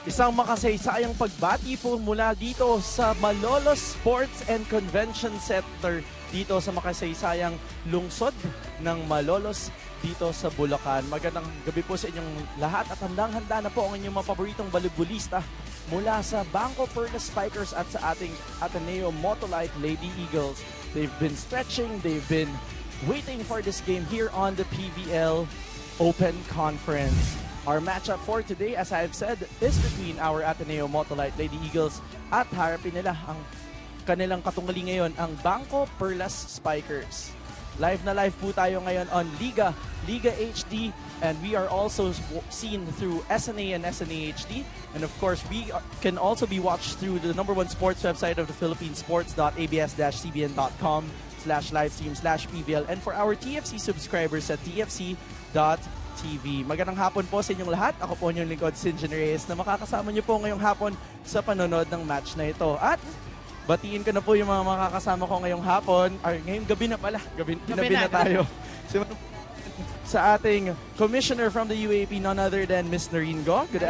Isang makasaysayang pagbati po mula dito sa Malolos Sports and Convention Center dito sa makasaysayang lungsod ng Malolos dito sa Bulacan. Magandang gabi po sa inyong lahat at handang-handa na po ang inyong mga paboritong volleyballista mula sa BanKo-Perlas Spikers at sa ating Ateneo-Motolite Lady Eagles. They've been stretching, they've been waiting for this game here on the PVL Open Conference. Our matchup for today, as I've said, is between our Ateneo-Motolite Lady Eagles at harapin nila ang kanilang katungali ngayon, ang BanKo-Perlas Spikers. Live na live po tayo ngayon on Liga HD, and we are also seen through SNA and SNA HD. And of course, we can also be watched through the #1 sports website of the Philippines, sports.abs-cbn.com/livestream/PVL. And for our TFC subscribers at tfc.tv. Magandang hapon po sa inyong lahat. Ako po inyong lingkod, Sinjan Reyes, na makakasama niyo po ngayong hapon sa panonood ng match na ito. At batiin ko na po yung mga makakasama ko ngayong hapon. Ngayong gabi na pala. Gabi na tayo. Sa ating commissioner from the UAP, none other than Ms. Noreen Go. Good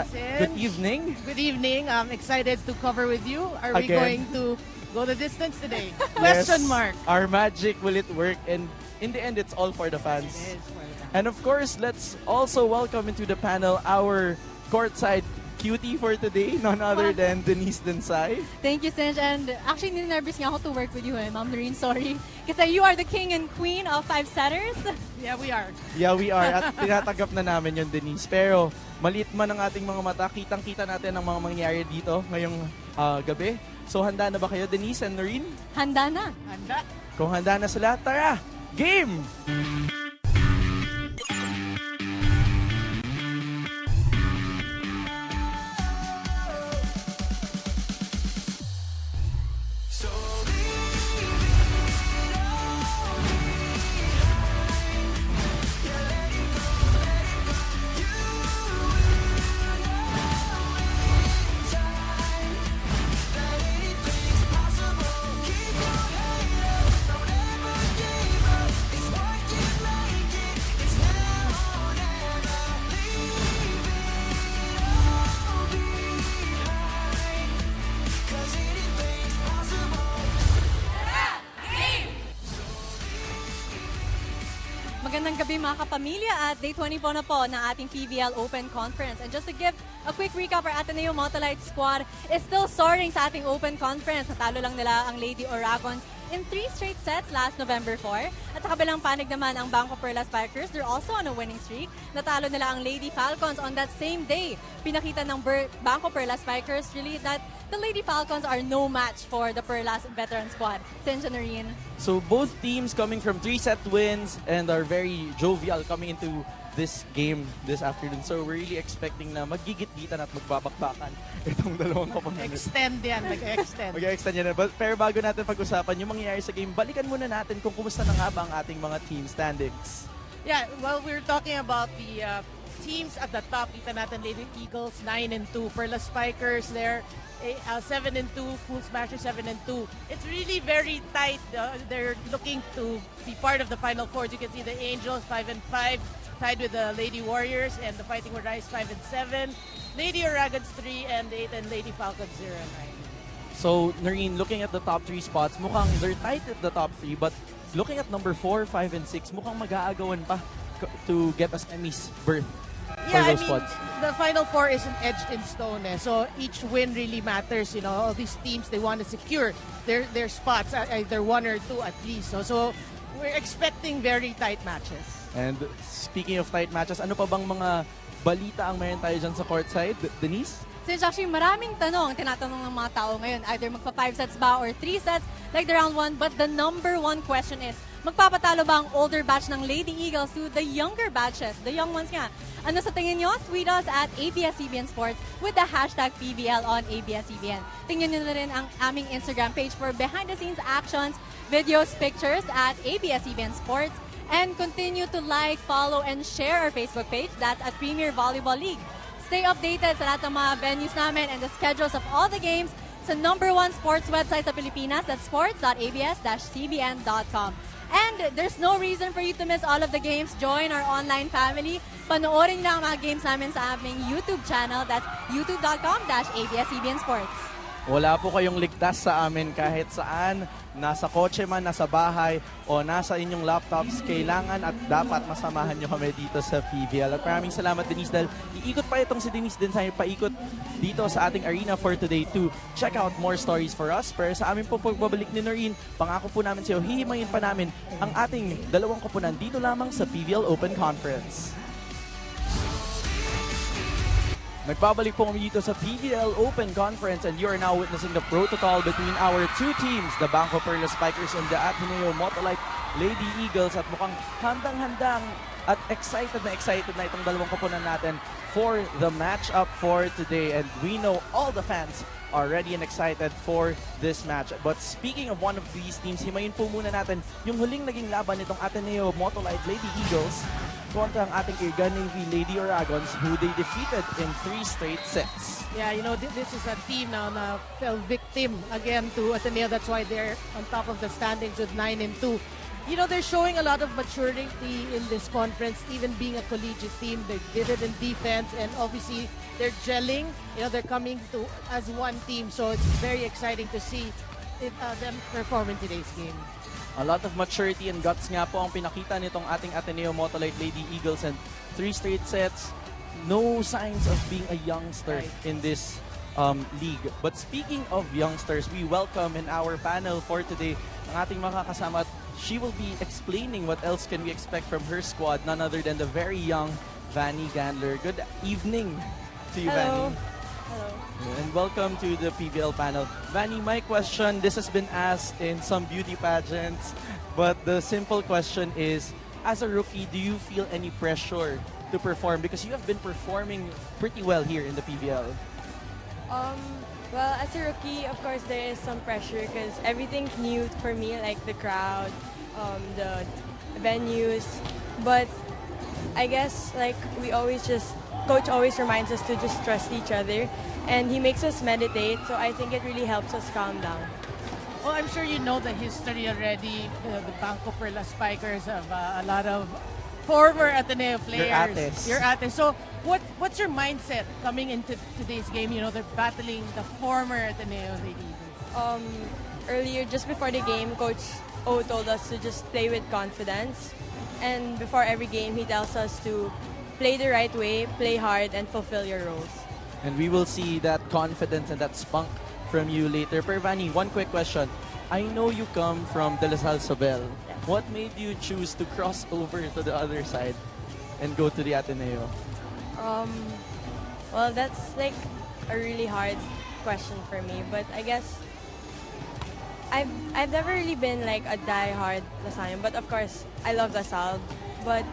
evening. Good evening. I'm excited to cover with you. Are we going to go the distance today? Yes. Question mark. Our magic, will it work? And in the end, it's all for the fans. It is for the fans. And of course, let's also welcome into the panel our courtside cutie for today, none other than Denise Densay. Thank you, Sinj. And actually, nervous nga ako to work with you, Ma'am Noreen. Sorry. Kasi you are the king and queen of 5-setters. Yeah, we are. Yeah, we are. At tinatanggap na namin yun, Denise. Pero maliit man ang ating mga mata, kitang-kita natin ang mga mangyayari dito ngayong gabi. So, handa na ba kayo, Denise and Noreen? Handa na. Handa. Kung handa na sila, tara! Game! Magandang gabi mga kapamilya at day 20 po na po ng ating PVL Open Conference. And just to give a quick recap, our Ateneo-Motolite squad is still soaring sa ating Open Conference. Natalo lang nila ang Lady Oragons in 3 straight sets last November 4. At sa kabilang panig naman ang BanKo-Perlas Spikers, they're also on a winning streak. Natalo nila ang Lady Falcons on that same day. Pinakita ng BanKo-Perlas Spikers really that the Lady Falcons are no match for the Perlas veteran squad. Sinja Noreen. So both teams coming from 3-set wins and are very jovial coming into this game this afternoon. So we're really expecting na magigit-gitan at magbabakbakan itong dalawang kapamilya. Extend yan. Mag-extend. Mag-extend yan. Pero bago natin pag-usapan yung mangyayari sa game, balikan muna natin kung kumusta na nga ba ang ating mga team standings. Yeah, well, we're talking about the teams at the top. Kita natin Lady Eagles, 9-2. Perlas Spikers there, 7-2. Cool Smashers, 7-2. It's really very tight. They're looking to be part of the Final Four. You can see the Angels, 5-5. Tied with the Lady Warriors, and the Fighting Rise 5-7. Lady Oragons 3-8, and Lady Falcons 0-9. So, Noreen, looking at the top 3 spots, mukhang they're tight at the top 3, but looking at number 4, 5, and 6, mukhang mag-aagawan pa to get a semis berth for those spots. The Final Four isn't edged in stone. So each win really matters. You know, all these teams, they want to secure their spots, either 1 or 2 at least. So we're expecting very tight matches. And speaking of tight matches, ano pa bang mga balita ang mayroon tayo dyan sa courtside? Denise? Since actually maraming tanong tinatanong ng mga tao ngayon, either magpa 5 sets ba or 3 sets like the round 1, but the number 1 question is, magpapatalo ba ang older batch ng Lady Eagles to the younger batches, the young ones nga? Ano sa tingin nyo? Tweet us at ABS-CBN Sports with the hashtag PVL on ABS-CBN. Tingnan nyo na rin ang aming Instagram page for behind-the-scenes actions, videos, pictures at ABS-CBN Sports. And continue to like, follow, and share our Facebook page. That's at Premier Volleyball League. Stay updated sa lahat ng mga venues namin and the schedules of all the games sa #1 sports website sa Pilipinas. That's sports.abs-cbn.com. And there's no reason for you to miss all of the games. Join our online family. Panoorin lang ang mga games namin sa aming YouTube channel. That's youtube.com/ABS-CBN Sports. Wala po kayong ligtas sa amin kahit saan, nasa kotse man, nasa bahay, o nasa inyong laptops, kailangan at dapat masamahan nyo kami dito sa PVL. At maraming salamat, Denise, dahil iikot pa itong si Denise din sa paikot dito sa ating arena for today to check out more stories for us. Pero sa amin po pagbabalik ni Noreen, pangako po namin sa'yo, hihimayin pa namin ang ating dalawang koponan dito lamang sa PVL Open Conference. Nagbabalik po kami dito sa PVL Open Conference and you are now witnessing the protocol between our two teams, the BanKo-Perlas Spikers and the Ateneo-Motolite Lady Eagles. At mukhang handang-handang at excited na itong dalawang koponan natin for the matchup for today. And we know all the fans are ready and excited for this match. But speaking of one of these teams, himayin po muna natin yung huling naging laban nitong Ateneo-Motolite Lady Eagles kontra ang ating Irga Navy Lady Oragons, who they defeated in 3 straight sets. Yeah, you know, this is a team now na fell victim again to Ateneo. That's why they're on top of the standings with 9-2. You know, they're showing a lot of maturity in this conference, even being a collegiate team. They did it in defense, and obviously they're gelling. You know, they're coming to as one team. So it's very exciting to see them perform in today's game. A lot of maturity and guts nga po ang pinakita nitong ating Ateneo-Motolite Lady Eagles, and 3 straight sets. No signs of being a youngster in this league. But speaking of youngsters, we welcome in our panel for today ang ating makakasama. She will be explaining what else can we expect from her squad, none other than the very young Vanny Gandler. Good evening to you, Hello. Vanny. Hello. And welcome to the PVL panel. Vanny, my question, this has been asked in some beauty pageants, but the simple question is, as a rookie, do you feel any pressure to perform? Because you have been performing pretty well here in the PVL. Well, as a rookie, of course, there is some pressure because everything's new for me, like the crowd, the venues. But I guess, like, Coach always reminds us to just trust each other, and he makes us meditate, so I think it really helps us calm down. Well, I'm sure you know the history already. The BanKo-Perlas Spikers have a lot of former Ateneo players. Your ates. So what's your mindset coming into today's game? You know, they're battling the former Ateneo Lady Eagles. Earlier, just before the game, Coach O told us to just play with confidence, and before every game, he tells us to play the right way, play hard, and fulfill your roles. And we will see that confidence and that spunk from you later. Per Vanny, one quick question. I know you come from De La Salle Sobel. Yes. What made you choose to cross over to the other side and go to the Ateneo? Well, that's like a really hard question for me, but I guess I've never really been like a die-hard LaSallian, but of course I love LaSalle, but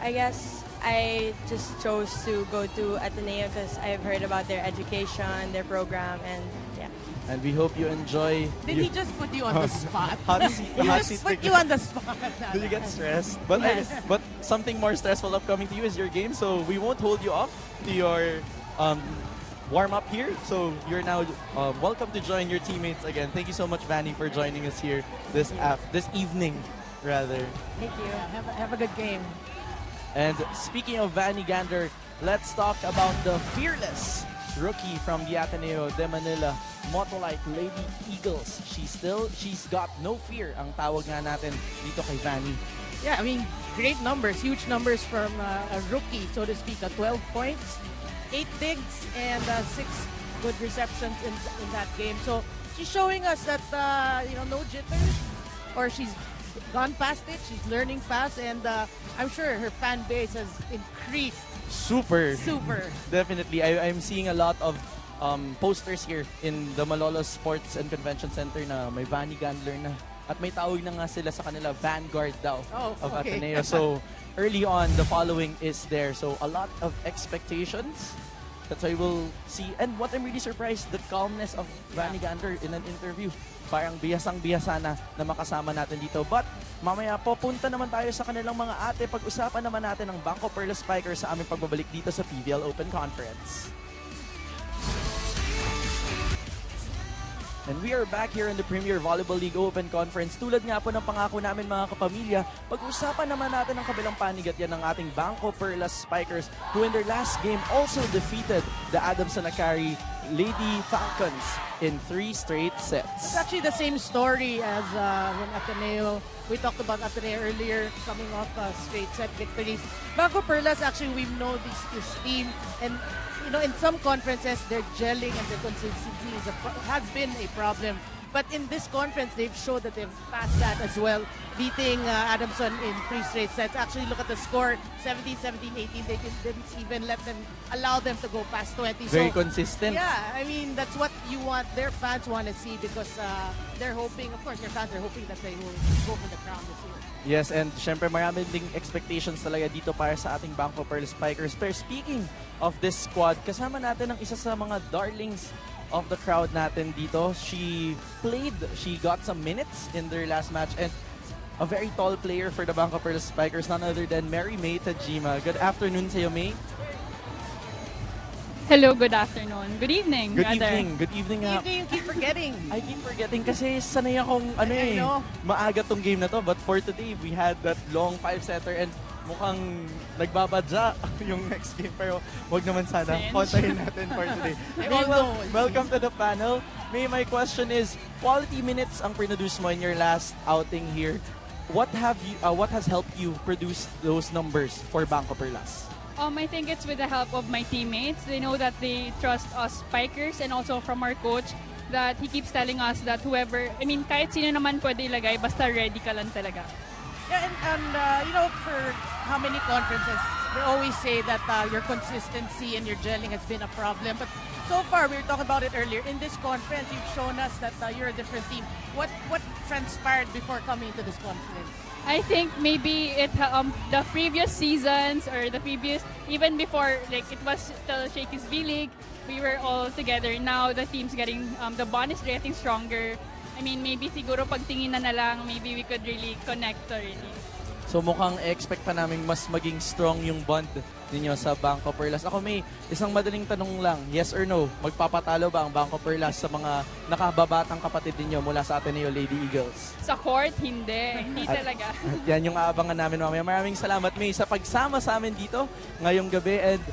I guess I just chose to go to Ateneo because I've heard about their education, their program, and yeah. And we hope you enjoy. Did he just put you on the spot? Hot seat, He hot just seat put you on the spot. Do you get stressed? But Yes. but something more stressful upcoming to you is your game, so we won't hold you off to your warm up here. So you're now welcome to join your teammates again. Thank you so much, Vanny, for joining us here this evening, rather. Thank you. Have a good game. And speaking of Vanny Gander, let's talk about the fearless rookie from the Ateneo de Manila-Motolite Lady Eagles. She's got no fear, ang tawag nga natin dito kay Vanny. Yeah, I mean, great numbers, huge numbers from a rookie, so to speak. 12 points, 8 digs, and 6 good receptions in that game. So she's showing us that, no jitters, or she's gone past it. She's learning fast, and I'm sure her fan base has increased. Super. Definitely. I'm seeing a lot of posters here in the Malolos Sports and Convention Center na may Vanny Gandler na. At may tawag na nga sila sa kanila Vanguard daw of Ateneo. So early on, the following is there. So a lot of expectations. That's why we'll see. And what I'm really surprised, the calmness of Vanny Gandler in an interview. Parang bihasang-bihasa na makasama natin dito. But mamaya po, punta naman tayo sa kanilang mga ate. Pag-usapan naman natin ang BanKo-Perlas Spikers sa aming pagbabalik dito sa PVL Open Conference. And we are back here in the Premier Volleyball League Open Conference. Tulad nga po ng pangako namin mga kapamilya, pag-usapan naman natin ang kabilang panig at yan ng ating BanKo-Perlas Spikers who in their last game also defeated the Adams-Nakari Lady Falcons in 3 straight sets. It's actually the same story as when Ateneo. We talked about Ateneo earlier, coming off straight set victories. BanKo-Perlas, actually, we know this team, and in some conferences, their gelling and their consistency has been a problem. But in this conference, they've showed that they've passed that as well, beating Adamson in 3 straight sets. Actually, look at the score, 17, 17, 18. They didn't even allow them to go past 20. Very consistent. Yeah, I mean, that's what their fans want to see because they're hoping, of course, their fans are hoping that they will go for the crown this year. Yes, and syempre marami ding expectations talaga dito para sa ating BanKo-Perlas Spikers. Pero speaking of this squad, kasama natin ang isa sa mga darlings of the crowd natin dito. She got some minutes in their last match, and a very tall player for the BanKo-Perlas Spikers, none other than May Tajima. Good afternoon sa'yo, May. Hello, good afternoon. Good evening, Good rather. evening. Good evening nga. You keep forgetting. I keep forgetting kasi sanay akong I know. maaga tong game na to. But for today, we had that long 5-setter and mukhang nagbabadya yung next game. Pero wag naman sana. Kontahin natin for today. May, welcome to the panel. May, my question is, quality minutes ang produce mo in your last outing here. What has helped you produce those numbers for BanKo-Perlas? I think it's with the help of my teammates. They know that they trust us spikers and also from our coach that he keeps telling us that kahit sino naman pwede ilagay, basta ready ka lang talaga. Yeah, and for how many conferences, they always say that your consistency and your gelling has been a problem. But so far, we were talking about it earlier, in this conference, you've shown us that you're a different team. What transpired before coming to this conference? I think maybe the previous seasons or even before, like it was still Shakey's B-League, we were all together. Now the team's getting, the bond is getting stronger. I mean, maybe siguro pagtingin na lang, maybe we could really connect already. So mukhang expect pa namin mas maging strong yung bond ninyo sa BanKo-Perlas. Ako may isang madaling tanong lang, yes or no, magpapatalo ba ang BanKo-Perlas sa mga nakababatang kapatid ninyo mula sa Ateneo Lady Eagles? Sa court, hindi talaga. At yan yung aabangan namin mamaya. Maraming salamat, May, sa pagsama sa amin dito ngayong gabi, and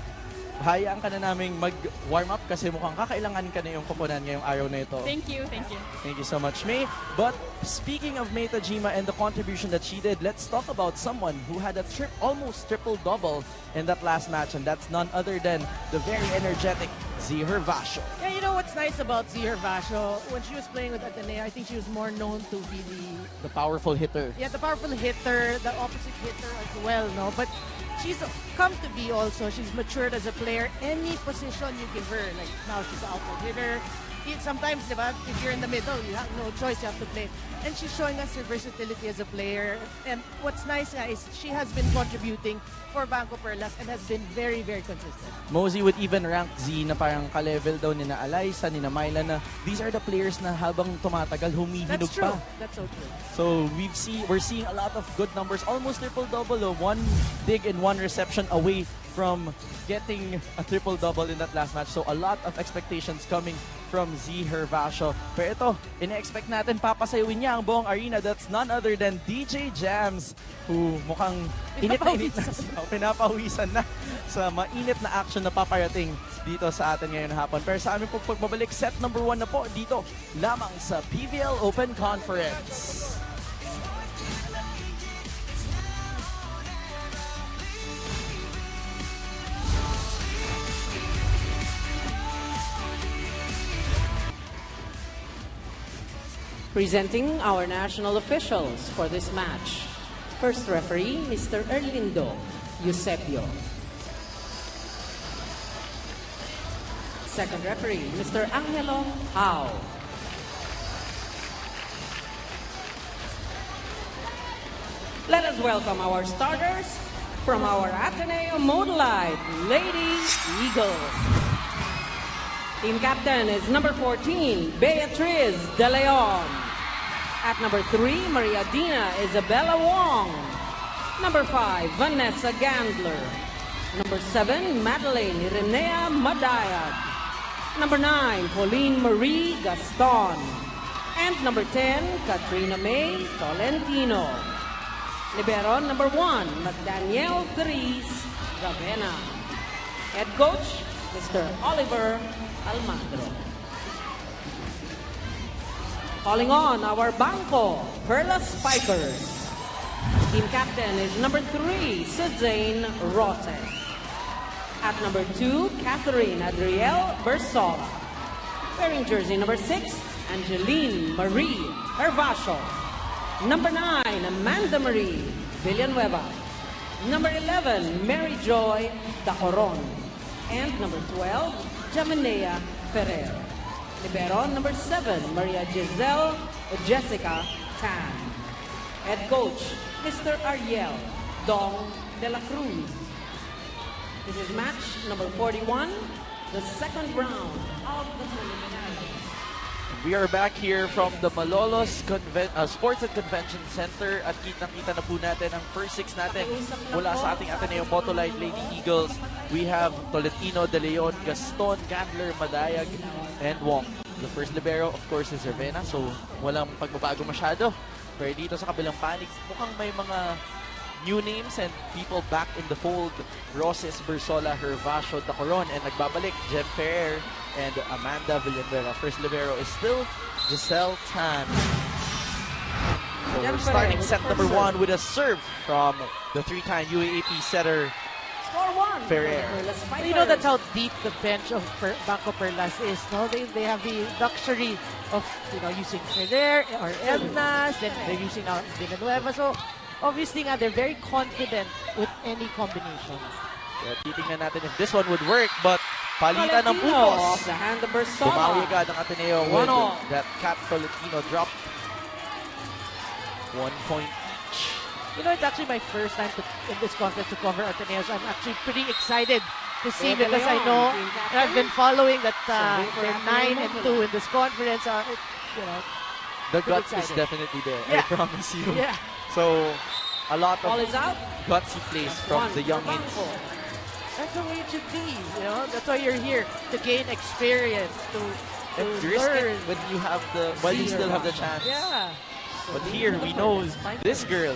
hayaan ka na naming mag-warm up kasi mukhang kakailangan ka na yung koponan ngayong araw na ito. Thank you. Thank you so much, May. But speaking of May Tajima and the contribution that she did, let's talk about someone who had a almost triple-double in that last match, and that's none other than the very energetic Z Hervasio. Yeah, you know what's nice about Z Hervasio? When she was playing with Ateneo, I think she was more known to be the powerful hitter. Yeah, the powerful hitter, the opposite hitter as well, no? But she's come to be also, she's matured as a player. Any position you give her, like now she's an outside hitter. Sometimes, diba, if you're in the middle, you have no choice, you have to play. And she's showing us her versatility as a player. And what's nice is she has been contributing for BanKo-Perlas and has been very, very consistent. Mosey would even rank Z na parang ka-level daw ni na Alaysa, ni na Myla, na these are the players na habang tumatagal, humihinog pa. That's so true. So we're seeing a lot of good numbers, almost triple-double, one dig and one reception away from getting a triple-double in that last match. So a lot of expectations coming from Z Hervasio. Pero ito, ina-expect natin papasayawin niya ang buong arena. That's none other than DJ Jams, who mukhang init na pinapawisan na sa mainit na action na paparating dito sa atin ngayon hapon. Pero sa aming pagbabalik, set number 1 na po dito lamang sa PVL Open Conference. Presenting our national officials for this match. First referee, Mr. Erlindo Eusebio. Second referee, Mr. Angelo Hao. Let us welcome our starters from our Ateneo-Motolite Lady Eagles. Team captain is number 14, Beatriz De Leon. At number 3, Maria Dina Isabella Wong. Number 5, Vanessa Gandler. Number 7, Madeline Irenea Madayad. Number 9, Pauline Marie Gaston. And number 10, Katrina May Tolentino. Libero number 1, Danielle Therese Ravena. Head coach, Mr. Oliver Almandro. Calling on our BanKo-Perlas Spikers. Team captain is number 3, Suzanne Roses. At number 2, Catherine Adrielle Bersola. Wearing jersey number 6, Angeline Marie Hervasio. Number 9, Amanda Marie Villanueva. Number 11, Mary Joy Dacoron. And number 12, Jamanea Ferrer. Libero number 7, Maria Giselle Jessica Tan. Head coach, Mr. Ariel Dong de la Cruz. This is match number 41, the second round of the preliminaries. We are back here from the Malolos Sports and Convention Center at kitang-kita na po natin ang first 6 natin mula sa ating Ateneo-Motolite Lady Eagles. We have Tolentino, De Leon, Gaston, Gandler, Madayag, and Wong. The first libero, of course, is Ravena, so walang pagbabago masyado. Pero dito sa kabilang panig, mukhang may mga new names and people back in the fold. Roses, Bersola, Hervasio, Dacoron, and nagbabalik, Jem Ferrer and Amanda Villanueva. First libero is still Giselle Tan. So we're starting set number 1 with a serve from the 3-time UAAP setter, Score 1. Ferrer. You know that's how deep the bench of BanKo-Perlas is. No, they have the luxury of using Ferrer or Ednas, then they're using Villanueva. So obviously they're very confident with any combination. Yeah, titingnan natin if this one would work, but palitan ng putos. The hand of Bersola. Bumawi agad ang Ateneo with that Cat Tolentino drop. 1 point each. You know, it's actually my first time in this conference to cover Ateneo, so I'm actually pretty excited to see because I know I've been following that they're 9 and 2 in this conference. The guts is definitely there. Yeah. I promise you. Yeah. So a lot Ball of is out. gutsy plays from the youngins. That's the way it should be. That's why you're here, to gain experience, to Risk learn. it when you have while you still have the chance. Yeah. But here we know this girl,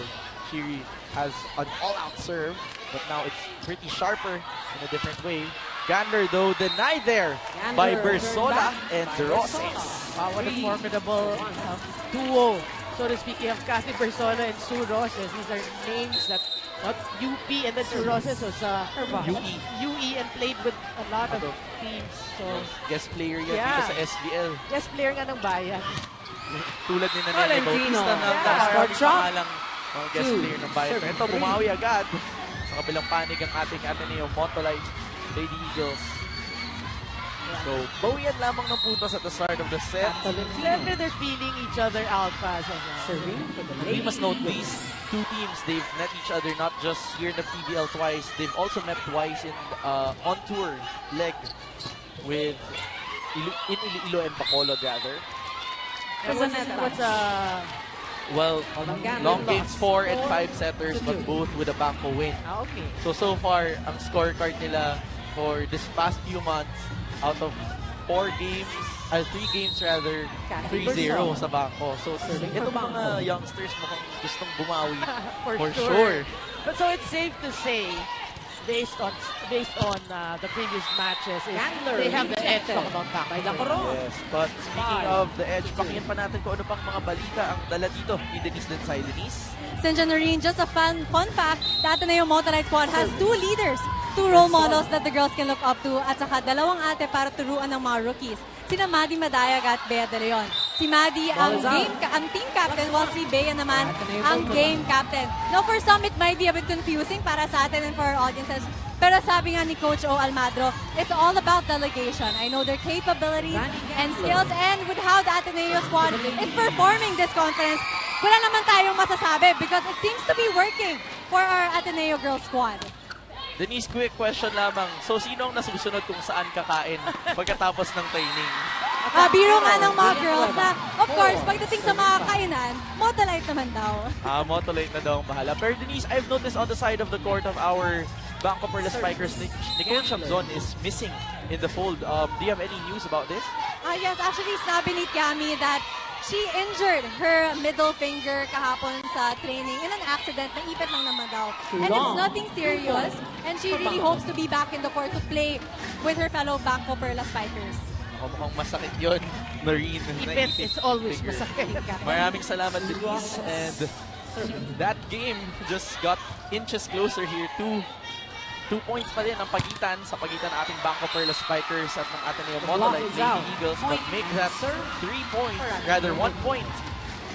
she has an all-out serve, but now it's pretty sharper in a different way. Gandler, though, denied there by Bersola and Roses. What a formidable duo, so to speak. You have Cathy Bersola and Sue Roses. These are names that UP, and then Sue Roses was UE and played with a lot of teams. So Guest player yan dito sa SBL. guest player nga ng bayan. Tulad ni Nanay Bautista na maraming pangalang mga guest player ng bayan. Pero ito, bumawi agad sa kabilang panig ang ating Ateneo-Motolite Lady Eagles. So, bawian lamang ng putos at the start of the set. Siyempre, they're feeling each other out pa. We must note these two teams, they've met each other not just here in the PVL twice, they've also met twice in on-tour leg with Iloilo and Bacolod rather. Well, long games 4 and 5 setters, but both with a BanKo win. Okay. So far, ang scorecard nila for this past few months, out of 3 games rather, 3-0 sa BanKo. So, itong mga youngsters mukhang gustong bumawi for sure. But so it's safe to say, based on the previous matches, they have the edge talk about BanKo. Yes, but speaking of the edge, pakinggan pa natin kung ano pang mga balita ang dala dito ni Denise Densay. Denise? Sinja Noreen, just a fun fact, the Ateneo-Motolite squad has 2 leaders, 2 role models that the girls can look up to, at saka 2 ate para turuan ng mga rookies. Sina Maddie Madayag at Bea De Leon. Si Maddie ang team captain, while si Bea naman ang game captain. Now for some, it might be a bit confusing para sa atin and for our audiences. Pero sabi nga ni Coach O Almandro, it's all about delegation. I know their capabilities and skills, and with how the Ateneo squad is performing this conference, wala naman tayong masasabi because it seems to be working for our Ateneo girls squad. Denise, quick question lamang. So, sino ang nasusunod kung saan kakain pagkatapos ng training? Biro nga ng mga girls na, of course, pagdating sa mga kainan, Motolite naman daw. Motolite na daw ang bahala. Pero Denise, I've noticed on the side of the court of our BanKo-Perlas Spikers, Nicole Shabzon is missing in the fold. Do you have any news about this? Yes, actually, sabi ni Tiami that she injured her middle finger kahapon sa training in an accident. Naipit lang naman daw. And it's nothing serious. And she really hopes to be back in the court to play with her fellow BanKo-Perlas Spikers. Mukhang masakit yun, Noreen. Ipit is always masakit. Maraming salamat, Denise. And that game just got inches closer here. 2 points pa din ang pagitan sa pagitan ng ating BanKo-Perlas Spikers at ng Ateneo-Motolite Lady Eagles. But make that 3 points, rather 1 point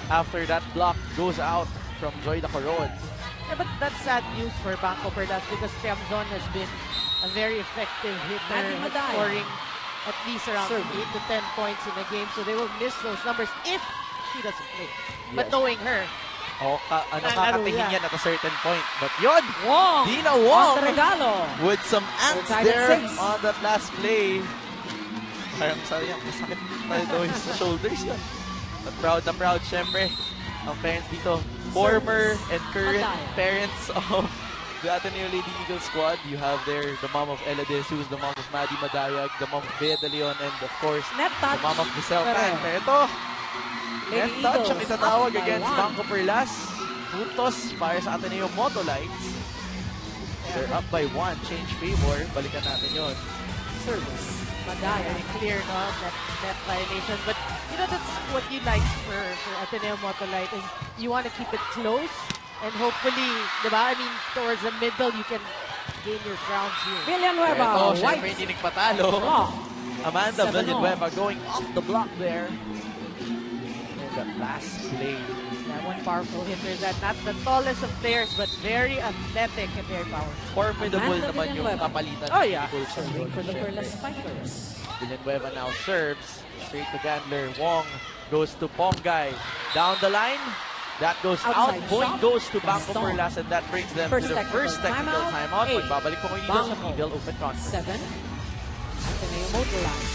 after that block goes out from Joy Dacoron. Yeah, but that's sad news for BanKo-Perlas because Tiamzon has been a very effective hitter, scoring at least around 8 to 10 points in a game. So they will miss those numbers if she doesn't play. But knowing her, Nakakatingin yan at a certain point. But yun! Wong! Dina Wong! Regalo! With some angst Tied at there 6. on that last play. Parang sayang, masakit tayo daw sa shoulders yun. But proud na proud, syempre, ang parents dito. Former and current parents of the Ateneo Lady Eagle squad. You have there the mom of Elades, who's the mom of Maddie Madayag, the mom of Bea De Leon, and of course, Net the touch. mom of Giselle Tan. Pero ito, net touch ang itatawag against BanKo-Perlas. Puntos para sa Ateneo-Motolite. They're up by 1. Change favor. Balikan natin yun. Service. very clear, no? Net violation. But, you know, that's what you like for Ateneo-Motolite is you want to keep it close. And hopefully, diba? I mean, towards the middle, you can gain your grounds here. Villanueva. Ito, syempre White. hindi nagpatalo. Amanda 7-0. Villanueva going off the block there. And that last play. That one powerful hitter that not the tallest of players, but very athletic and very powerful. Formidable Amanda naman yung Villanueva. kapalitan. Oh, yeah. Serving for the Perlas Spikers. Villanueva now serves. Straight to Gandler. Wong goes to Pongay. Down the line. That goes Outside out. Point shot. goes to Gaston. BanKo-Perlas, and that brings them First to the technical first technical timeout. timeout. Magbabalik po kayo dito sa Banko. PVL Open Conference. 7. Ateneo-Motolite.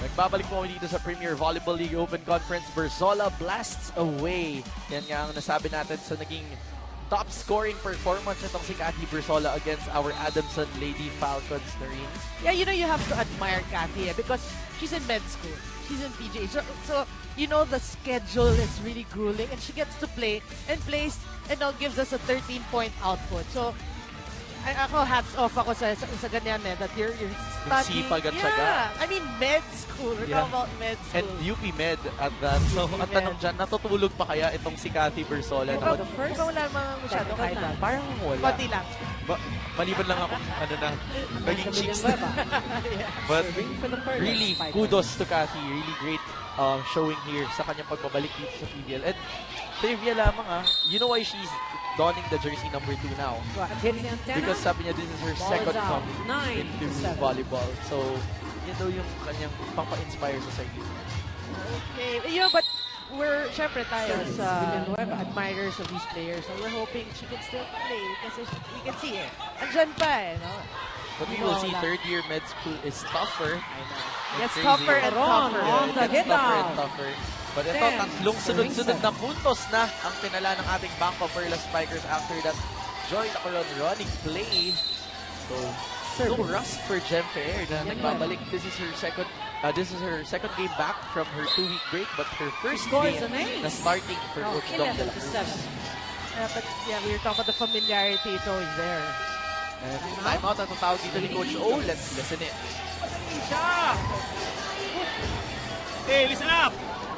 Nagbabalik po kami dito sa Premier Volleyball League Open Conference. Berzola blasts away. Yan nga ang nasabi natin sa naging top scoring performance nitong si Cathy Berzola against our Adamson Lady Falcons. Noreen. Yeah, you know, you have to admire Cathy because she's in med school. She's in PJ. So you know, the schedule is really grueling and she gets to play and plays and now gives us a 13-point output. So, ako hats off ako sa ganyan that you're studying. Sipag at syaga. Yeah, I mean, med school. We're talking about med school. And UP Med at that. So, ang tanong dyan, natutulog pa kaya itong si Cathy Berzola? Mukhang wala namang masyado kahit na. Parang wala. Konti lang. Maliban lang ako, naging chicks na. Yeah. But Serving for the Perlas really, Spikers. kudos to Cathy. Really great showing here sa kanyang pagbabalik dito sa PVL. And trivia lamang you know why she's donning the jersey number 2 now? Hit the antenna. Because sabi niya, this is her Ball second is out. coming 9 into to 7. volleyball. So, yun daw yung kanyang pampa-inspire sa sarili. Okay. You know, but we're, syempre tayo Service, sa Villanueva. admirers of these players. So we're hoping she can still play kasi we can see it. Andyan pa no? But we will see third-year med school is tougher. Gets Crazy. tougher and Ron tougher. on the Gets hit tougher and out. tougher. But ito, 10. tatlong sunod-sunod na puntos na ang pinala ng ating BanKo-Perlas Spikers after that Joy Dacoron running play. So, no rust for Jem Fair na nagbabalik. This is her second game back from her 2-week break, but her first Scores game an ace. na starting for Coach Dom de 11 la to Cruz. 7. But yeah, we were talking about the familiarity. It's always there. And timeout ang tatawag dito ni Coach O. Let's listen in. Hey, listen up!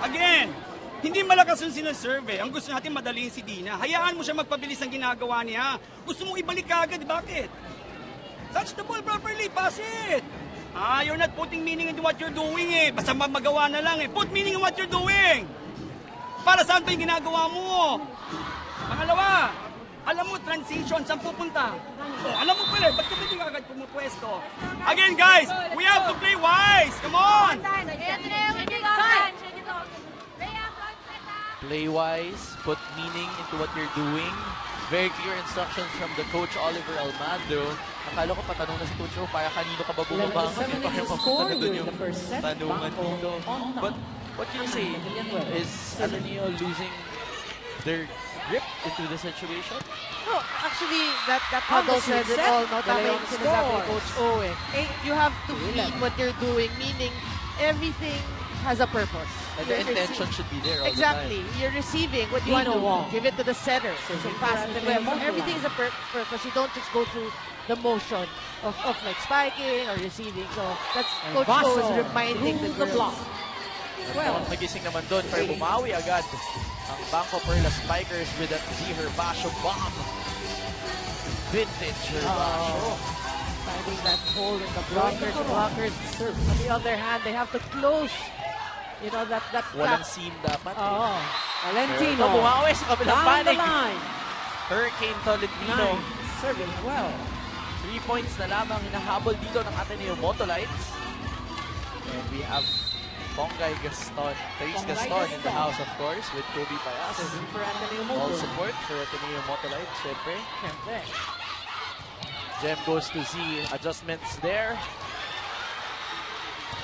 Again! Hindi malakas yung sinaserve. Ang gusto natin madaliin si Dina. Hayaan mo siya magpabilis ng ginagawa niya. Gusto mong ibalik agad, bakit? Touch the ball properly, pass it! You're not putting meaning into what you're doing eh. Basta magawa na lang eh. Put meaning in what you're doing! Para saan pa yung ginagawa mo? Pangalawa, alam mo, transition, saan pupunta? Alam mo pala, ba't ka hindi agad pumupwesto? Again, guys, we have to play wise! Come on! Play-wise, put meaning into what you're doing. Very clear instructions from the coach Oliver Almando. Akala ko patanong na si Coach O, para kanino ka ba bumaba? 11-7 Para is the mapunta score na doon during yung the first set. tanungan Banko dito. on top. But what can you say? Is Ateneo losing their grip into the situation. No, actually, that huddle says it all. No, tama yung sinasabi ni Coach Owen. You have to mean what you're doing, meaning everything has a purpose. And the intention should be there all exactly. the time. You're receiving what you want to give it to the center. So pass it to them. So everything is a purpose. You don't just go through the motion of like spiking or receiving. So that's Coach O is reminding the girls. Well, nagising naman doon pero bumawi agad ang BanKo-Perlas Spikers with a Herbacio bomb. Vintage Herbacio. Finding that hole in the blockers. The blockers, on the other hand, they have to close. You know, that Walang seam dapat. Valentino. Bumawi sa kabilang Down the panig. line. Hurricane Tolentino. Serving well. 3 points na lamang hinahabol dito ng Ateneo-Motolite. And we have Bongay Gaston, Therese Gaston in the house, of course, with Kobe Payas. All support for Ateneo-Motolite, syempre. Gem goes to Z. Adjustments there.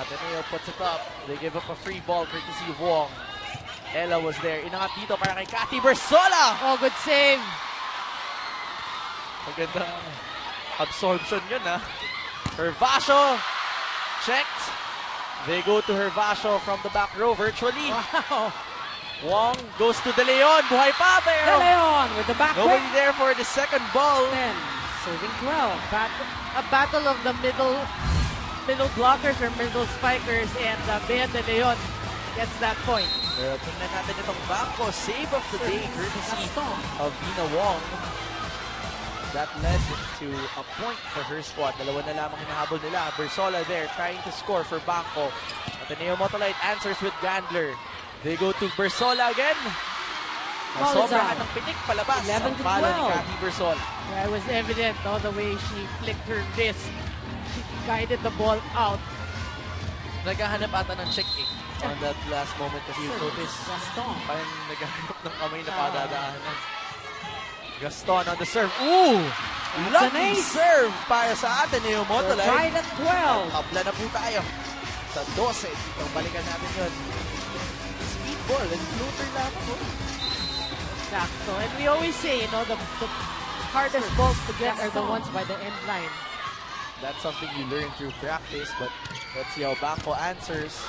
Ateneo puts it up. They give up a free ball courtesy of Wong. Ella was there. Inangat dito para kay Cathy Bersola. Oh, good save. Magandang absorption yun, ha. Herbacio checked. They go to Herbacio from the back row virtually. Wow. Wong goes to De Leon. Buhay pa De pero Leon with the back nobody quick. there for the second ball. 10. Serving 12. A battle of the middle blockers or middle spikers, and Bea De Leon gets that point. Pero tingnan natin itong BanKo save of the day courtesy of Dina Wong. That led to a point for her squad. Dalawa na lamang hinahabol nila. Bersola there trying to score for BanKo. Ateneo-Motolite answers with Gandler. They go to Bersola again. Sobrahan ng pitik palabas. 11 Ang to palo 12. ni Cathy Bersola. Yeah, it was evident, no, the way she flicked her wrist. She guided the ball out. Naghahanap ata ng check-in on that last moment kasi you notice parang naghahanap ng kamay na padadaanan. Gaston on the serve. Ooh! Lucky serve para sa Ateneo-Motolite. Tied at 12. Tabla na po tayo sa 12. Dito, balikan natin yun. Speedball and floater lamang. Exacto. And we always say, you know, the hardest balls to get are the ones by the end line. That's something you learn through practice, but let's see how BanKo answers.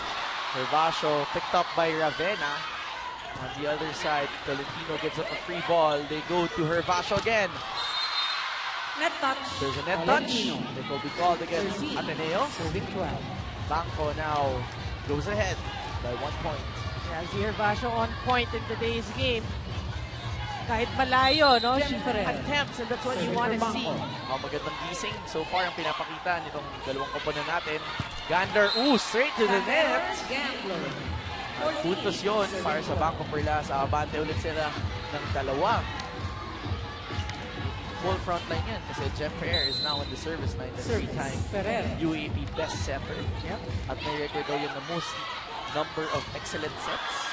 Herbacio picked up by Ravenna. On the other side, Tolentino gives up a free ball. They go to Herbacio again. Net touch. There's a net touch. It will be called against Ateneo. Serving 12. BanKo now goes ahead by 1 point. Yeah, si Herbacio on point in today's game. Kahit malayo, no? She attempts, and that's what you want to see. Magandang gising. So far, ang pinapakita nitong dalawang koponan natin. Gander, straight to the net. Gambler. Puntos yun para sa BanKo-Perlas. Abante ulit sila ng dalawa. Full front line yan kasi Jeff Ferrer is now in the service line. The 3-time UAP best setter. At may record daw yun the most number of excellent sets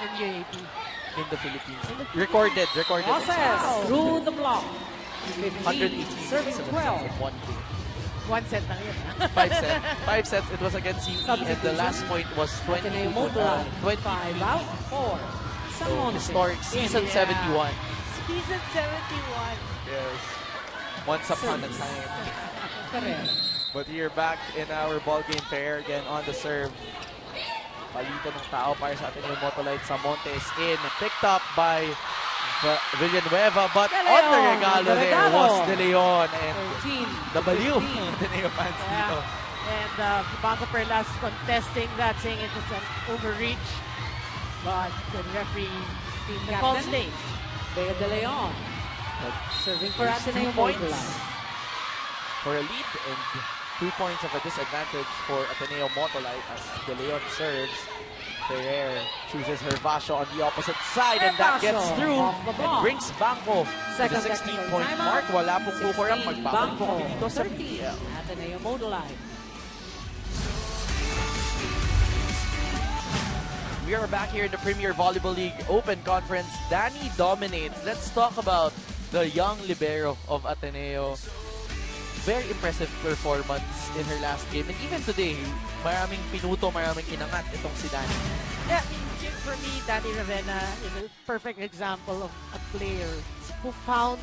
in UAP. In the Philippines. Recorded. Process through the block. 118 serving 12. in 1 game. 1 set lang yun. 5 sets. It was against CE and the last point was 25 out. 4. So, historic season 71. Season 71. Yes. Once upon a time. But we're back in our ball game. Fair again on the serve. Palitan ng tao para sa Ateneo-Motolite sa Montes in. Picked up by Villanueva, but on the regalo there was De Leon and W. Ateneo fans dito. And BanKo-Perlas contesting that, saying it was an overreach. But the referee called stay. Bea De Leon. Serving for Ateneo 2 points Motolite. for a lead and 2 points of a disadvantage for Ateneo-Motolite as De Leon serves. Ferrer chooses Herbacio on the opposite side and that gets through and brings BanKo to the 16-point mark. Wala pong kukurang magbabalik po kami dito sa PVL. Ateneo-Motolite. We are back here in the Premier Volleyball League Open Conference. Danny dominates. Let's talk about the young libero of Ateneo. Very impressive performance in her last game. And even today, maraming pinuto, maraming inangat itong si Danny. Yeah, For me, Danny Ravenna is a perfect example of a player who found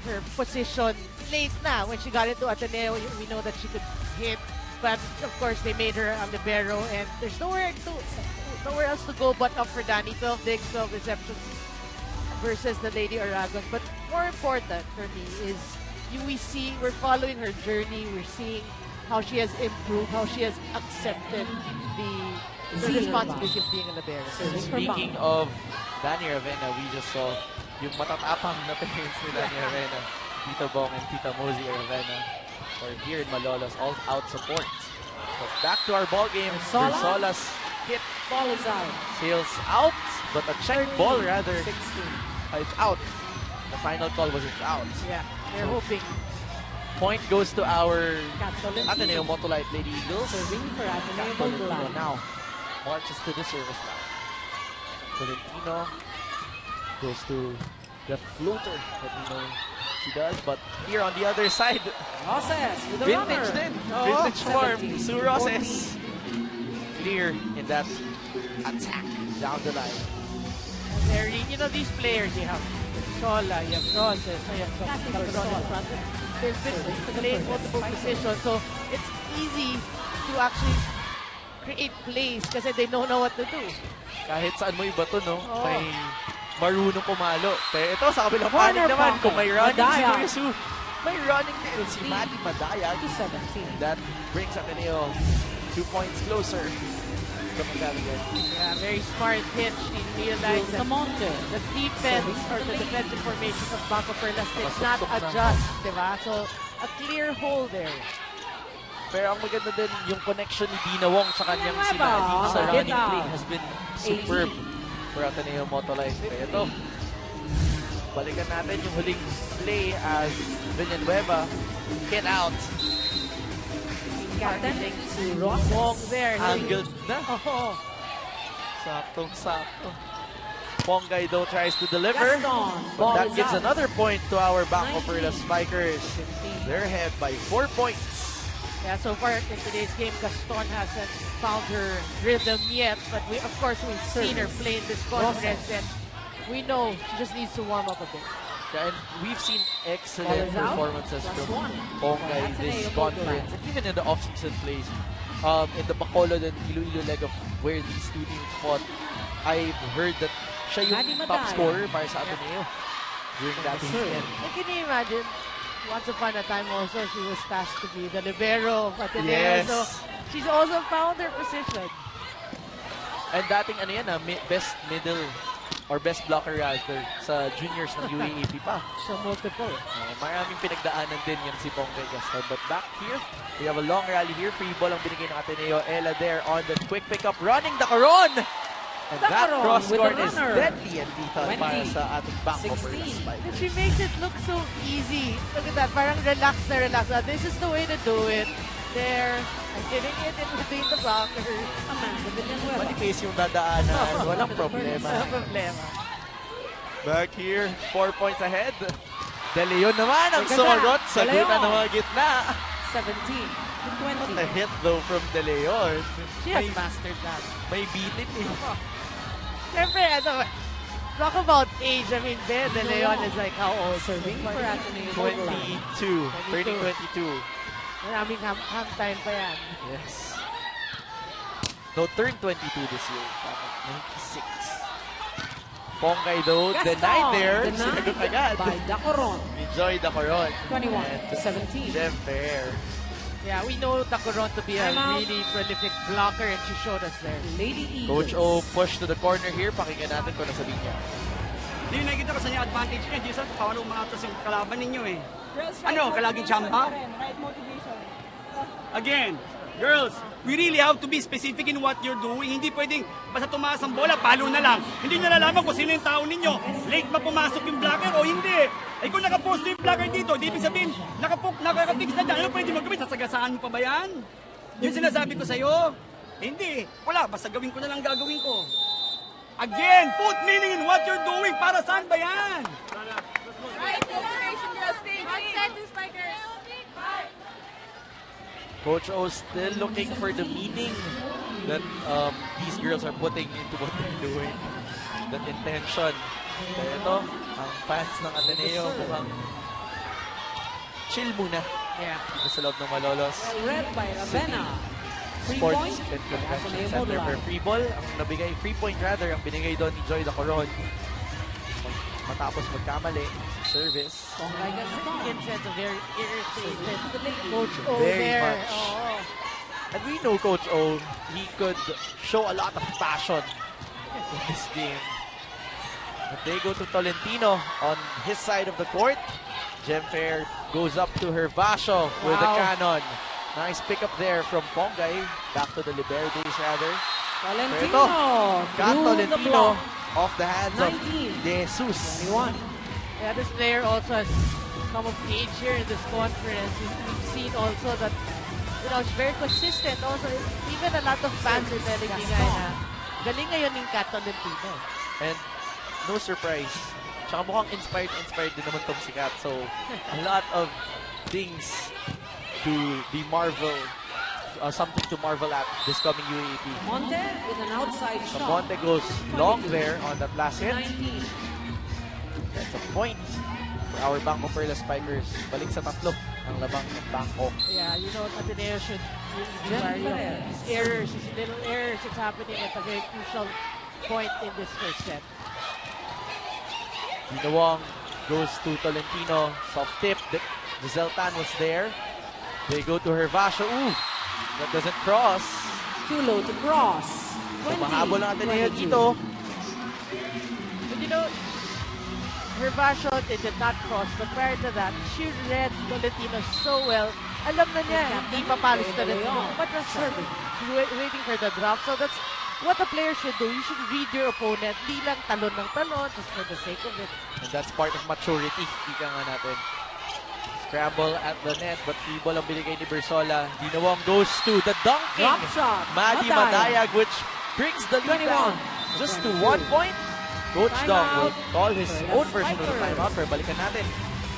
her position late na. When she got into Ateneo, we know that she could hit. But of course, they made her a libero, and there's nowhere else to go but up for Danny. 12 digs, 12 receptions versus the Lady Aragon. But more important for me is we're following her journey. We're seeing how she has improved, how she has accepted the responsibility of being a libero. Speaking of Danny Ravenna, we just saw yung matatapang na parents ni Danny Ravenna, Tita Bong and Tita Mosey Ravenna, are here in Malolos, all out support. But back to our ball game. Sola's hit. Ball is out. Sails out, but a check ball rather. 16. It's out. The final call was it's out. Yeah, they're hoping. Point goes to our Tolentino. Ateneo-Motolite Lady Eagles. Serving for Tolentino Ateneo-Motolite. now marches to the service line. Tolentino goes to the floater that we know she does, but here on the other side, Roses with a vintage runner. din. Vintage form. 17, Sue Roses. Clear in that attack down the line. Very, these players you have Sola, you have Roses, you have Calderon in front. They've been playing multiple positions, so it's easy to actually create plays kasi they know what to do. Kahit saan mo iba to, no? Oo. May marunong pumalo. Pero ito, sa kabilang Corner panig naman, pocket. kung may running Madaya. si Kuya Sue, may running din si Maddie Madaya. To 17. That brings Ateneo 2 points closer to Pagkalian. Yeah, very smart hit. She realized that Samonte. the defense or the defensive formation of BanKo-Perlas did not adjust, diba? So, a clear hole there. Pero ang maganda din, yung connection ni Dina Wong sa kanyang Nueva. sinadi sa running Kita. play has been superb for Ateneo-Motolite. Kaya ito, balikan natin yung huling play as Villanueva hit out. Captain si Wong Roses. there. Angled na. Oh, Saktong-sakto. Pongay though tries to deliver. Gaston. But Ball that is gives out. another point to our 19. BanKo-Perlas Spikers. They're ahead by 4 points. yeah, so far in today's game, Gaston hasn't found her rhythm yet. But we've seen her play in this conference, and we know she just needs to warm up a bit. And we've seen excellent Ball is out. performances Plus from one. Pongay this conference, and even in the off-season plays. In the Bacolod and Iloilo leg of where these two teams fought, I've heard that siya yung Maddie top Madaya. scorer para sa Ateneo during that weekend. And can you imagine? Once upon a time also, she was tasked to be the libero of Ateneo. Yes. So, she's also found her position. And dating best middle or best blocker rather sa juniors ng UAAP pa. So, multiple. Maraming pinagdaanan din yung si Pongay Gaston. But back here, we have a long rally here. Free ball ang binigay ng Ateneo. Ella there on the quick pickup. Running Dacaron! And that Dacaron cross with court the is runner. deadly and lethal 20, para sa ating BanKo-Perlas 16. Spikers. And she makes it look so easy. Look at that. Parang relax na relax. This is the way to do it. There. I'm getting it in between the blockers. Amanda Villanueva. Manipis yung dadaanan. Walang problema. Walang problema. Back here, 4 points ahead. De Leon naman ang Maganda. sorot. De Sagutan Leon. ng mga gitna. 17 to What 20. a hit though from De Leon. She has mastered that. May bitin eh. Siyempre, talk about age. I mean, De Leon is like how old? Serving for Ateneo-Motolite. 22. Turning 22. Maraming hang time pa yan. Yes. No, turned 22 this year. 96. Pongay though, Gaston, denied there. denied Sinagot agad. by Dacaron. Enjoy Dacaron. 21 And to 17. Jeff Fair. Yeah, we know Dacaron to be a Time out. really prolific blocker, and she showed us there. Lady Eagles. Coach O push to the corner here. Pakinggan natin kung nasa linya. Hindi yung nakikita ko sa niya advantage niya. Jason, paano umatas yung kalaban ninyo eh. Ano, kalaging chamba? Again, girls, we really have to be specific in what you're doing. Hindi pwedeng basta tumaas ang bola, palo na lang. Hindi nyo nalaman kung sino yung tao ninyo. Late ba pumasok yung blocker o hindi? Eh kung nakaposto yung blocker dito, di ibig sabihin, nakafix na dyan. Ano pwede mo gawin? Sasagasaan mo pa ba yan? Yung sinasabi ko sa'yo, hindi. Wala, basta gawin ko na lang gagawin ko. Again, put meaning in what you're doing. Para saan ba yan? Coach O still looking for the meaning that these girls are putting into what they're doing. That intention. Kaya ito, ang fans ng Ateneo mukhang chill muna. Yeah. Dito sa loob ng Malolos. Red by Ravenna. Free Sports point. and Convention Center Ateneo-Motolite. for free ball. Ang nabigay, free point rather, ang binigay doon ni Joy Dacoron. Matapos magkamali, service. Ponggay Gaston. Vincent, very irritated. Coach O Very there. much. Oo. And we know Coach O, he could show a lot of passion in this game. But they go to Tolentino on his side of the court. Gemfair goes up to her Vasho with the Wow. cannon. Nice pick up there from Ponggay. Back to the Libero days rather. Tolentino. Got Through the Tolentino block. off the hands of 19. De Jesus. 21. Yeah, this player also has come of age here in this conference. We've seen also that, she's very consistent. Also, even a lot of fans are telling me na galing ngayon ng Kat Tolentino. And no surprise. Tsaka mukhang inspired din naman tong si Kat. So, a lot of things to be something to marvel at this coming UAAP. Monte with an outside So shot. Monte goes long there on that last hit. 19. That's a point for our BanKo-Perlas Spikers. Balik sa tatlo ang labang ng BanKo. Yeah, Ateneo should really be Jen wary of Perez. these errors, these little errors that's happening at a very crucial point in this first set. Dinawang goes to Tolentino. Soft tip. Giselle Tan was there. They go to Hervasio. Ooh! That doesn't cross. Too low to cross. So mahabol ang Ateneo 22. dito. But her Vasho, it did not cross, but prior to that, she read Tolentino so well. Alam na niya, hindi papalis Tolentino. But that's serving. She's waiting for the drop. So that's what a player should do. You should read your opponent. Di lang talon ng talon, just for the sake of it. And that's part of maturity. Ika nga natin. Scramble at the net, but free ball ang binigay ni Bersola. Dinawang goes to the dunking. Drop shot. Maddie Madayag, which brings the lead 21. down just to 1 point. Coach Timeout. Dong will call his Perlas own version of the Spikers. timeout. Pero balikan natin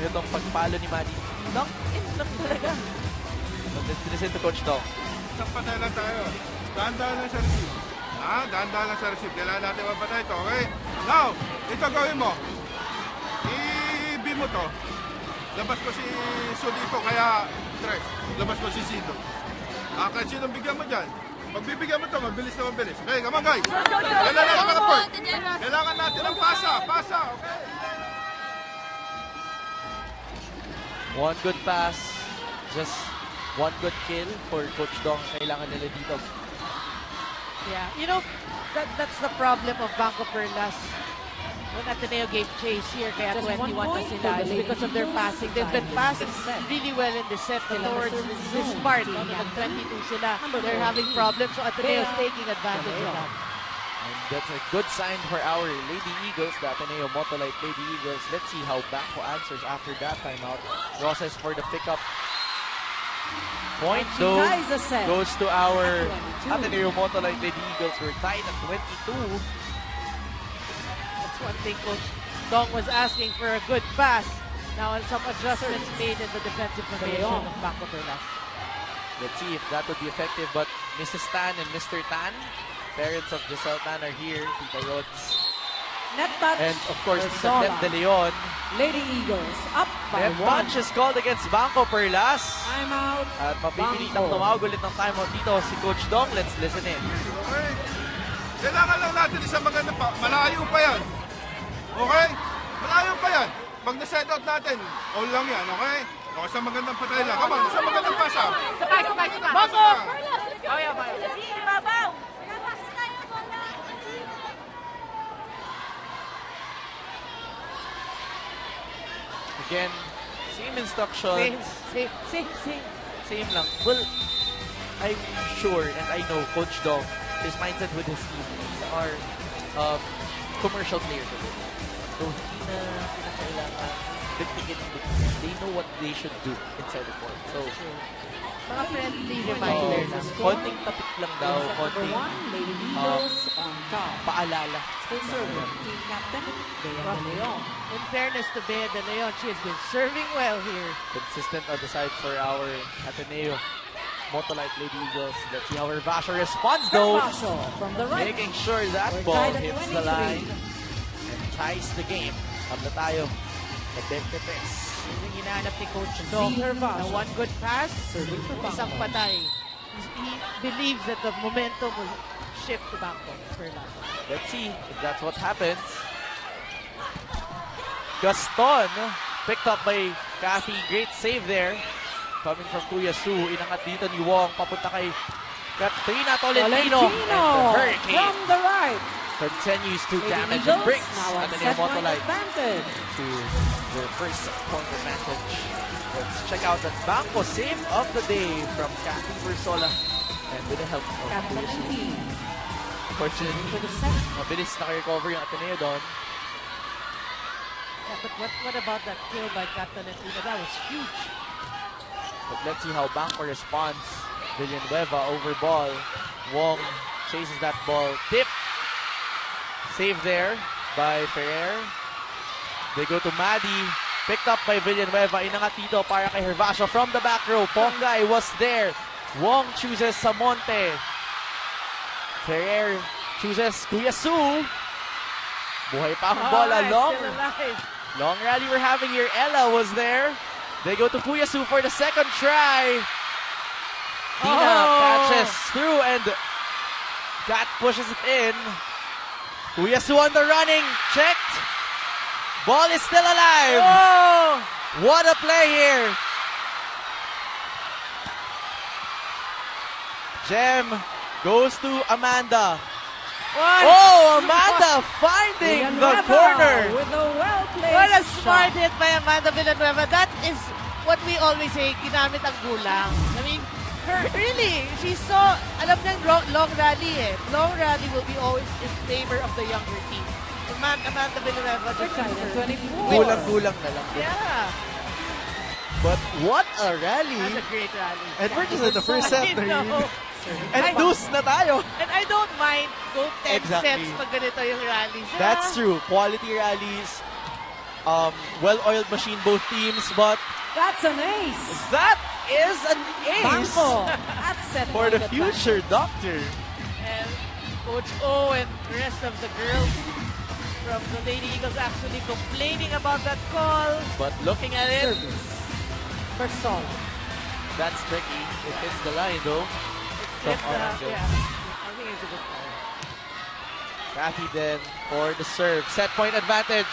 itong pagpalo ni Maddie. Dunk in lang talaga. So let's listen to Coach Dong. Isang patay lang tayo. Dahan-dahan lang sa receive. Dahan-dahan lang sa receive. Kailangan natin mapatay ito, okay? Now, ito gawin mo. I-B mo to. Labas mo si Solito, kaya Tres. Labas mo si Sido. Kahit sinong bigyan mo dyan. Pagbibigyan mo to, mabilis na mabilis. Okay, come on guys. Kailangan natin ng pasa. Pasa, okay? One good pass. Just one good kill for Coach Dong. Kailangan nila dito. Yeah, that's the problem of BanKo-Perlas. When Ateneo gave chase here, kaya Just 21 1 na point sila, for the is because of their Lady passing. They've been Eagles. passing Set. really well in the set, but Kailangan towards service this zone. part, Team nag-22 sila, Number they're 14. having problems, so Ateneo is Bea taking advantage of that. And that's a good sign for our Lady Eagles, the Ateneo-Motolite Lady Eagles. Let's see how BanKo answers after that timeout. Process for the pickup. Point She though ties the set. goes to our 22. Ateneo-Motolite Lady Eagles. We're tied at 22. That's one thing Coach Dong was asking for, a good pass. Now some adjustments made in the defensive formation of BanKo-Perlas. Let's see if that would be effective. But Mrs. Tan and Mr. Tan, parents of Giselle Tan, are here. Tita Rods. Net touch. And of course, Tita Bersola. Deb De Leon. Lady Eagles up by Net 1. punch is called against BanKo-Perlas. Timeout. At mapipilitang BanKo. tumawag ulit ng timeout dito si Coach Dong. Let's listen in. Okay? Kailangan lang natin isang maganda pa. Malayo pa yan. Okay? Malayo pa yan. Pag na-set out natin, all lang yan, okay? O, isang magandang patay lang. Come on, isang magandang pasa. Sabay! Pasa! Again, same instructions. Same lang. Well, I'm sure and I know Coach Dong, his mindset with his teammates are commercial players. So, hindi na kailangan dagdagin. They know what they should do inside the court. So, Mga friendly reminder lang. konting tapik lang daw, Set number konting 1, Lady Eagles on top. paalala. Still serving. Team captain, Bea De Leon. In fairness to Bea De Leon, she has been serving well here. Consistent on the side for our Ateneo Motolite Lady Eagles. Let's see how Hervasio responds though. Hervasio from the right. Making sure that We're ball tied at hits the 23. line and ties the game. Habla tayo sa 23. Yung hinahanap ni Coach Z. Dong Hervasio. na one good pass, Serving for BanKo. isang patay. He believes that the momentum will shift to BanKo-Perlas. Let's see if that's what happens. Gaston picked up by Cathy. Great save there. Coming from Kuya Su. Inangat dito ni Wong. Papunta kay Katrina Tolentino. And the Hurricane from the right. continues to Lady damage Eagles and brings now at Ateneo-Motolite advantage. to their first point advantage. Let's check out that BanKo save of the day from Cathy Bersola. And with the help of Kuya Su. Fortunately, For the second. mabilis naka-recover yung Ateneo doon. Yeah, but what about that kill by Captain Tolentino? That was huge. But let's see how BanKo responds. Villanueva over ball. Wong chases that ball. Tip. Save there by Ferrer. They go to Maddie. Picked up by Villanueva. Inangat dito para kay Hervasio from the back row. Pongay was there. Wong chooses Samonte. Ferrer chooses Kuya Su. Buhay pa ang bola. Still alive. Long rally we're having here. Ella was there. They go to Kuya Su for the second try. Dina catches through and that pushes it in. Kuya Su on the running. Checked. Ball is still alive. Oh! What a play here. Jem goes to Amanda. Oh, Amanda finding the Villanueva corner. with a well-placed What a smart shot. hit by Amanda Villanueva. That is what we always say, ginamit ang gulang. I mean, really, she's so, alam niyang long rally eh. Long rally will be always in favor of the younger team. Amanda Villanueva just Tied at 24. Kulang-kulang na lang. yeah, But what a rally. that's a great rally. And we're just in the first set. I know. And deuce na tayo. And I don't mind go 10 Exactly. sets pag ganito yung rallies. That's true. Quality rallies. Well-oiled machine both teams. But That's an ace. that is an ace BanKo at set for the point future doctor. And Coach O and the rest of the girls from the Lady Eagles actually complaining about that call. But looking at it, Service. Bersola. that's tricky. It hits the line though. From Orange. Yeah, I think it's a good call. Cathy then for the serve. Set point advantage.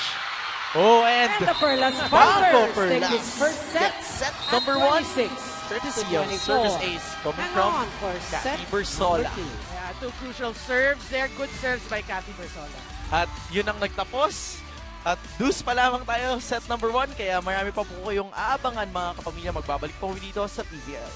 Oh, and And the Perlas Spikers take BanKo-Perlas his first set gets set at number 1. 26 Courtesy to of 24. service ace coming Hang from on for set Cathy Bersola. number 2. Yeah, two crucial serves there. Good serves by Cathy Bersola. At yun ang nagtapos. At deuce pa lamang tayo set number 1. Kaya marami pa po kayong aabangan mga kapamilya. Magbabalik po dito sa PVL.